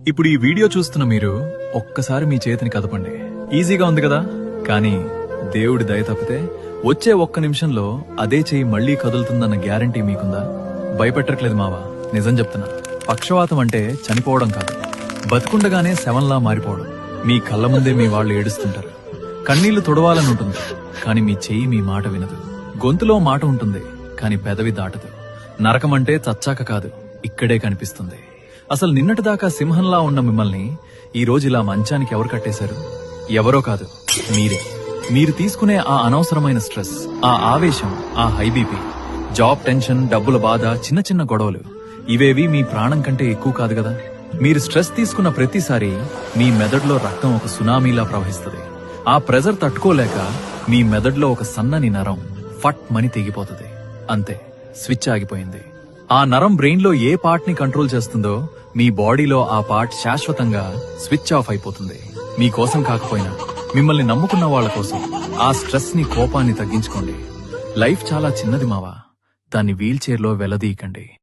ఇప్పుడు ఈ వీడియో చూస్తున్న మీరు ఒక్కసారి మీ చేతిని కదపండి. ఈజీగా ఉంది కదా? కానీ దేవుడి దయ తప్పితే వచ్చే ఒక్క నిమిషంలో అదే చెయ్యి మళ్లీ కదులుతుందన్న గ్యారంటీ మీకుందా? భయపెట్టట్లేదు మావా, నిజం చెప్తున్నా. పక్షవాతం అంటే చనిపోవడం కాదు, బతుకుండగానే శవంలా మారిపోవడం. మీ కళ్ళ ముందే మీ వాళ్ళు ఏడుస్తుంటారు, కన్నీళ్లు తుడవాలని ఉంటుంది, కానీ మీ చెయ్యి మీ మాట వినదు. గొంతులో మాట ఉంటుంది, కానీ పెదవి దాటదు. నరకమంటే చచ్చాక కాదు, ఇక్కడే కనిపిస్తుంది. అసలు నిన్నటిదాకా సింహంలా ఉన్న మిమ్మల్ని ఈ రోజు ఇలా మంచానికి ఎవరు కట్టేశారు? ఎవరో కాదు, మీరే. మీరు తీసుకునే ఆ అనవసరమైన స్ట్రెస్, ఆ ఆవేశం, ఆ హై బీపీ, జాబ్ టెన్షన్, డబ్బుల బాధ, చిన్న చిన్న గొడవలు, ఇవేవి మీ ప్రాణం కంటే ఎక్కువ కాదు కదా? మీరు స్ట్రెస్ తీసుకున్న ప్రతిసారి మీ మెదడులో రక్తం ఒక సునామీలా ప్రవహిస్తుంది. ఆ ప్రెజర్ తట్టుకోలేక మీ మెదడులో ఒక సన్నని నరం ఫట్ మని తెగిపోతుంది. అంతే, స్విచ్ ఆగిపోయింది. ఆ నరం బ్రెయిన్ లో ఏ పార్ట్ ని కంట్రోల్ చేస్తుందో మీ బాడీలో ఆ పార్ట్ శాశ్వతంగా స్విచ్ ఆఫ్ అయిపోతుంది. మీకోసం కాకపోయినా మిమ్మల్ని నమ్ముకున్న వాళ్ళ కోసం ఆ స్ట్రెస్ ని, కోపాన్ని తగ్గించుకోండి. లైఫ్ చాలా చిన్నది మావా, దాన్ని వీల్ చైర్ లో వెలదీయకండి.